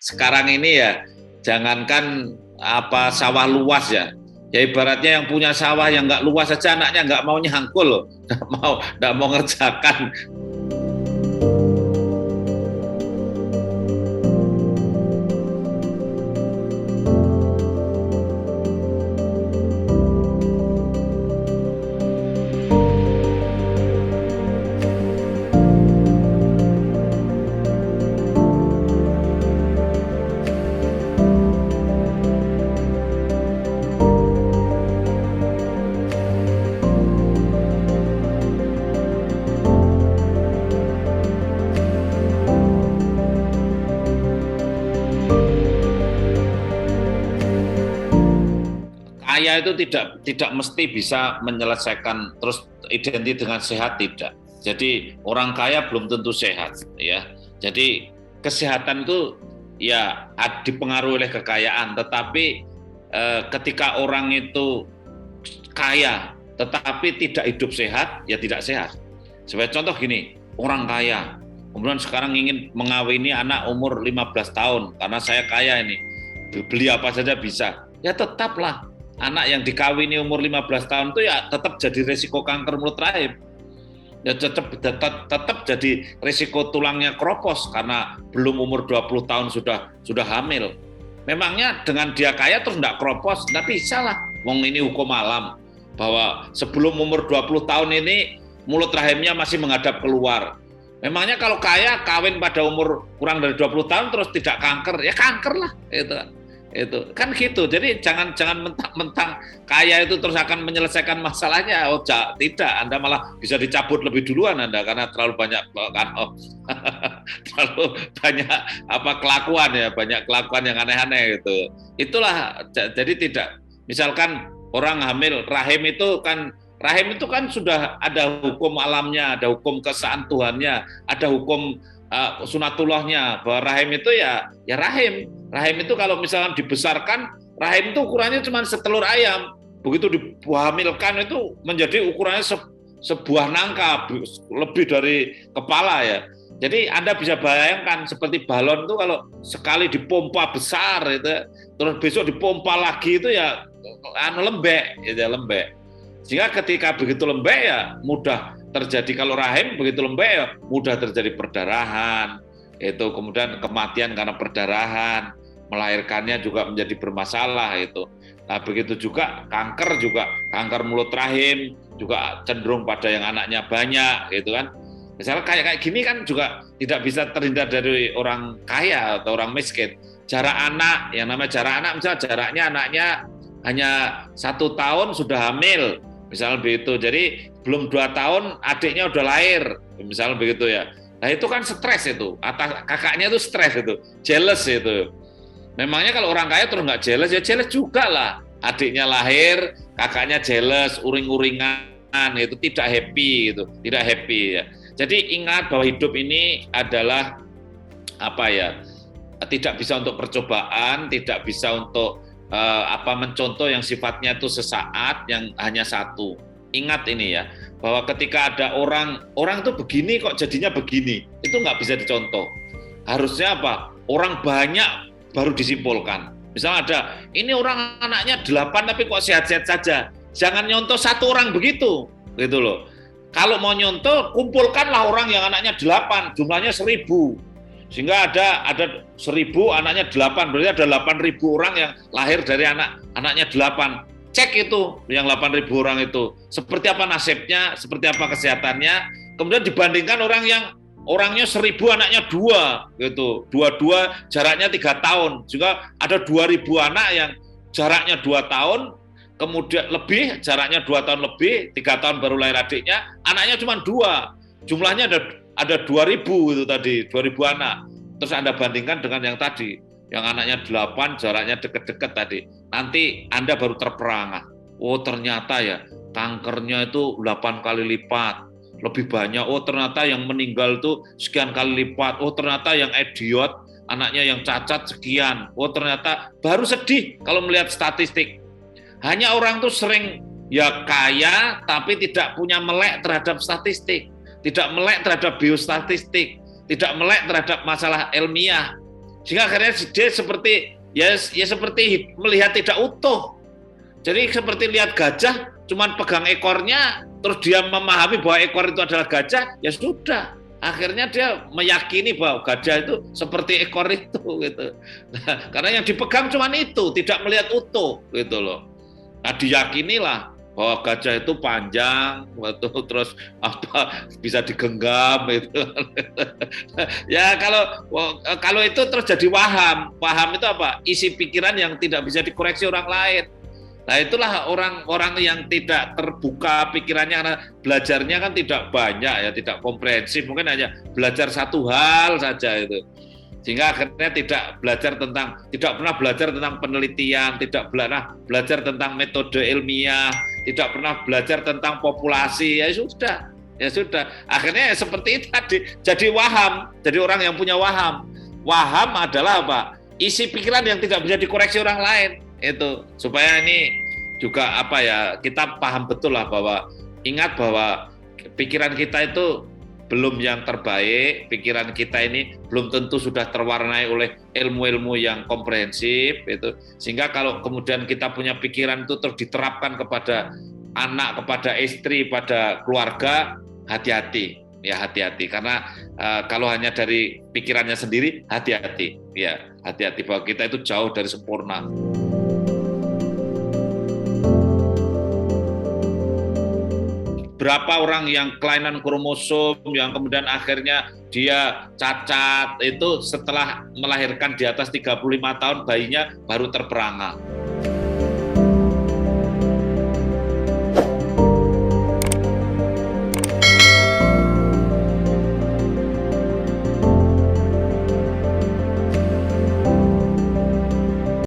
sekarang ini ya, jangankan apa sawah luas ya. Ya ibaratnya yang punya sawah yang nggak luas saja anaknya nggak mau nyangkul, nggak mau ngerjakan. Kaya itu tidak mesti bisa menyelesaikan terus identik dengan sehat, tidak. Jadi orang kaya belum tentu sehat ya. Jadi kesehatan itu ya dipengaruhi oleh kekayaan, tetapi ketika orang itu kaya tetapi tidak hidup sehat, ya tidak sehat. Sebagai contoh gini, orang kaya kemudian sekarang ingin mengawini anak umur 15 tahun karena saya kaya ini, beli apa saja bisa. Ya tetaplah anak yang dikawini umur 15 tahun itu ya tetap jadi risiko kanker mulut rahim. Ya tetap jadi risiko tulangnya keropos karena belum umur 20 tahun sudah hamil. Memangnya dengan dia kaya terus enggak keropos? Enggak bisa lah. Wong ini hukum alam bahwa sebelum umur 20 tahun ini mulut rahimnya masih menghadap keluar. Memangnya kalau kaya kawin pada umur kurang dari 20 tahun terus tidak kanker? Ya kanker lah itu kan gitu. Jadi jangan mentang-mentang kaya itu terus akan menyelesaikan masalahnya. Oh tidak, Anda malah bisa dicabut lebih duluan Anda karena terlalu banyak terlalu banyak kelakuan ya, banyak kelakuan yang aneh-aneh gitu. Itulah jadi tidak, misalkan orang hamil rahim itu kan sudah ada hukum alamnya, ada hukum keesaan Tuhannya, ada hukum sunatullahnya bahwa rahim itu ya rahim. Rahim itu kalau misalkan dibesarkan, rahim itu ukurannya cuma setelur ayam. Begitu dihamilkan itu menjadi ukurannya sebuah nangka, lebih dari kepala ya. Jadi Anda bisa bayangkan seperti balon itu kalau sekali dipompa besar itu, terus besok dipompa lagi itu ya lembek, lembek. Sehingga ketika begitu lembek ya mudah terjadi, kalau rahim begitu lembek ya mudah terjadi perdarahan, itu kemudian kematian karena perdarahan, melahirkannya juga menjadi bermasalah itu. Nah begitu juga kanker mulut rahim juga cenderung pada yang anaknya banyak gitu kan. Misalnya kayak gini kan juga tidak bisa terhindar dari orang kaya atau orang miskin. Jarak anak, yang namanya jarak anak, misalnya jaraknya anaknya hanya 1 tahun sudah hamil, misalnya begitu. Jadi belum 2 tahun adiknya udah lahir, misalnya begitu ya. Nah itu kan stres itu, kakaknya itu stres itu, jealous itu. Memangnya kalau orang kaya terus nggak jealous, ya jealous juga lah. Adiknya lahir, kakaknya jealous, uring-uringan, itu tidak happy gitu, tidak happy ya. Jadi ingat bahwa hidup ini adalah tidak bisa untuk percobaan, tidak bisa untuk mencontoh yang sifatnya itu sesaat, yang hanya satu. Ingat ini ya, bahwa ketika ada orang itu begini kok jadinya begini, itu nggak bisa dicontoh. Harusnya orang banyak baru disimpulkan. Misalnya ada, ini orang anaknya 8 tapi kok sehat-sehat saja. Jangan nyontoh satu orang begitu, gitu loh. Kalau mau nyontoh, kumpulkanlah orang yang anaknya 8, jumlahnya 1000. Sehingga ada 1000 anaknya 8, berarti ada 8.000 orang yang lahir dari anaknya 8. Cek itu yang 8.000 orang itu seperti apa nasibnya, seperti apa kesehatannya, kemudian dibandingkan orang yang orangnya 1000 anaknya 2 gitu, 2 jaraknya 3 tahun, juga ada 2.000 anak yang jaraknya 2 tahun, kemudian lebih jaraknya 2 tahun lebih, 3 tahun baru lahir adiknya, anaknya cuma 2, jumlahnya ada 2.000 itu tadi, 2.000 anak. Terus Anda bandingkan dengan yang tadi, yang anaknya 8, jaraknya deket-deket tadi. Nanti Anda baru terperangah. Oh ternyata ya, kankernya itu 8 kali lipat, lebih banyak. Oh ternyata yang meninggal itu sekian kali lipat. Oh ternyata yang idiot, anaknya yang cacat sekian. Oh ternyata baru sedih kalau melihat statistik. Hanya orang tuh sering ya kaya, tapi tidak punya melek terhadap statistik, tidak melek terhadap biostatistik, tidak melek terhadap masalah ilmiah. Sehingga akhirnya dia seperti seperti melihat tidak utuh. Jadi seperti lihat gajah, cuman pegang ekornya, terus dia memahami bahwa ekor itu adalah gajah, ya sudah. Akhirnya dia meyakini bahwa gajah itu seperti ekor itu, gitu. Nah, karena yang dipegang cuman itu, tidak melihat utuh, gitu loh. Nah, diyakinilah bahwa gajah itu panjang, terus apa bisa digenggam, itu. Ya kalau itu terus jadi waham. Waham itu apa? Isi pikiran yang tidak bisa dikoreksi orang lain. Nah, itulah orang-orang yang tidak terbuka pikirannya karena belajarnya kan tidak banyak ya, tidak komprehensif, mungkin hanya belajar satu hal saja itu. Sehingga akhirnya tidak pernah belajar tentang penelitian, tidak pernah belajar tentang metode ilmiah, tidak pernah belajar tentang populasi, ya sudah. Akhirnya seperti itu tadi, jadi waham, jadi orang yang punya waham. Waham adalah apa? Isi pikiran yang tidak bisa dikoreksi orang lain. Itu supaya ini juga apa ya, kita paham betul lah bahwa ingat bahwa pikiran kita itu belum yang terbaik, pikiran kita ini belum tentu sudah terwarnai oleh ilmu-ilmu yang komprehensif itu, sehingga kalau kemudian kita punya pikiran itu terus diterapkan kepada anak, kepada istri, pada keluarga, hati-hati karena kalau hanya dari pikirannya sendiri, hati-hati bahwa kita itu jauh dari sempurna. Berapa orang yang kelainan kromosom yang kemudian akhirnya dia cacat itu setelah melahirkan di atas 35 tahun bayinya baru terperangah.